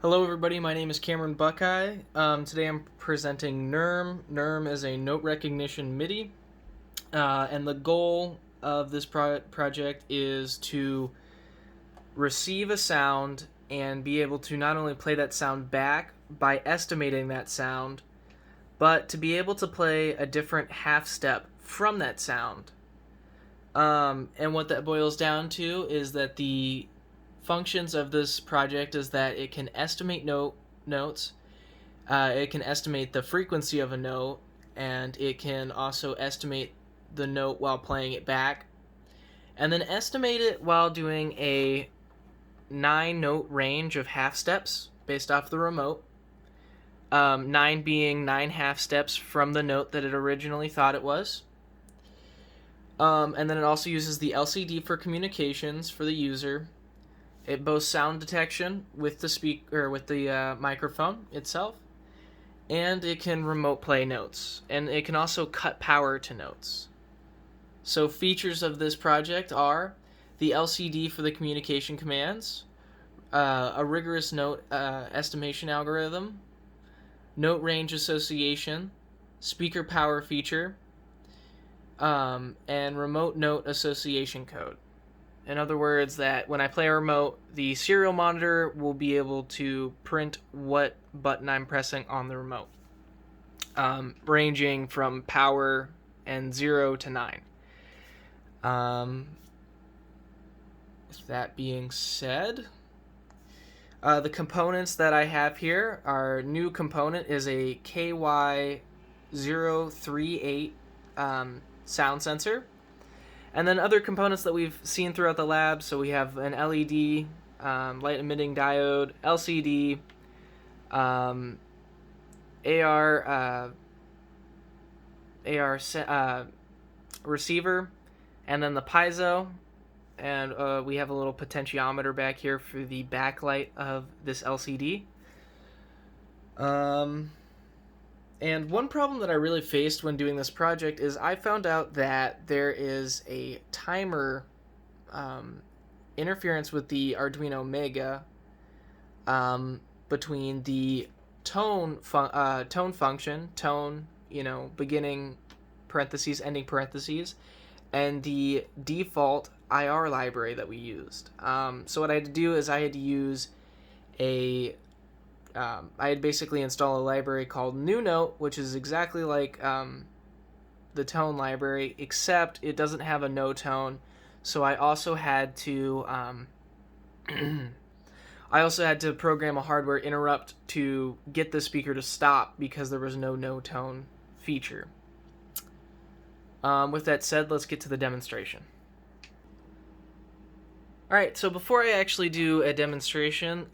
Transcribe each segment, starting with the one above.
Hello everybody, my name is Cameron Buckeye. Today I'm presenting NERM. NERM is a note recognition MIDI, and the goal of this project is to receive a sound and be able to not only play that sound back by estimating that sound, but to be able to play a different half step from that sound. And what that boils down to is that the functions of this project is that it can estimate notes, it can estimate the frequency of a note, and it can also estimate the note while playing it back, and then estimate it while doing a 9-note range of half steps based off the remote. 9 being 9 half steps from the note that it originally thought it was. And then it also uses the LCD for communications for the user. It boasts sound detection with the microphone itself, and it can remote play notes, and it can also cut power to notes. So features of this project are the LCD for the communication commands, a rigorous note estimation algorithm, note range association, speaker power feature, and remote note association code. In other words, that when I play a remote, the serial monitor will be able to print what button I'm pressing on the remote, ranging from power and 0 to 9. With that being said, the components that I have here, our new component is a KY038 sound sensor. And then other components that we've seen throughout the lab, so we have an LED, light emitting diode, LCD, AR receiver, and then the piezo, and we have a little potentiometer back here for the backlight of this LCD. And one problem that I really faced when doing this project is I found out that there is a timer interference with the Arduino Mega between the tone function, beginning parentheses, ending parentheses, and the default IR library that we used. So what I had to do is I had to use I had basically installed a library called NewNote, which is exactly like the tone library, except it doesn't have a no tone. So I also had to program a hardware interrupt to get the speaker to stop because there was no tone feature. With that said, let's get to the demonstration. Alright, so before I actually do a demonstration,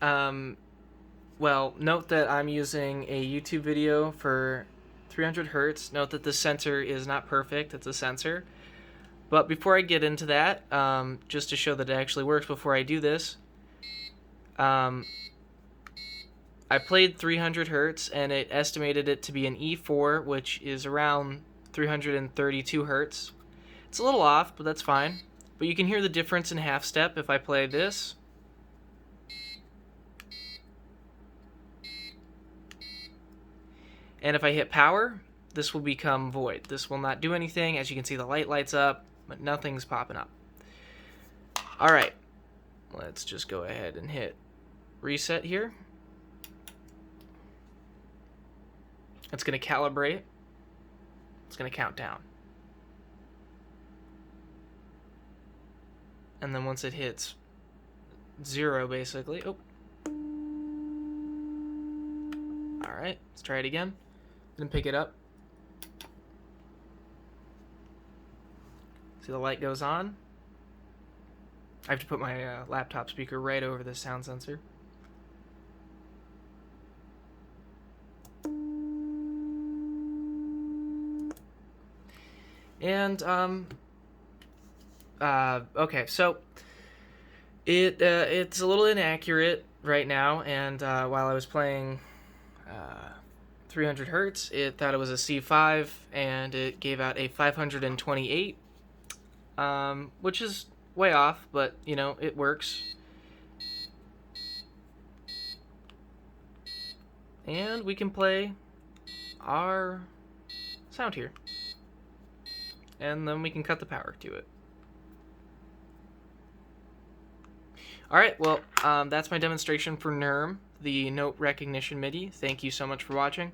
note that I'm using a YouTube video for 300 Hertz. Note that the sensor is not perfect, it's a sensor. But before I get into that, just to show that it actually works before I do this, I played 300 Hertz and it estimated it to be an E4, which is around 332 Hertz. It's a little off, but that's fine. But you can hear the difference in half step if I play this. And if I hit power, this will become void. This will not do anything. As you can see, the light lights up, but nothing's popping up. Alright, let's just go ahead and hit reset here. It's going to calibrate. It's going to count down. And then once it hits 0, basically. Oh. Alright, let's try it again. Then pick it up. See, the light goes on. I have to put my laptop speaker right over the sound sensor. And okay, so it's a little inaccurate right now, and while I was playing 300 Hertz, it thought it was a C5, and it gave out a 528, which is way off, but, it works. And we can play our sound here. And then we can cut the power to it. Alright, well, that's my demonstration for NERM, the note recognition MIDI. Thank you so much for watching.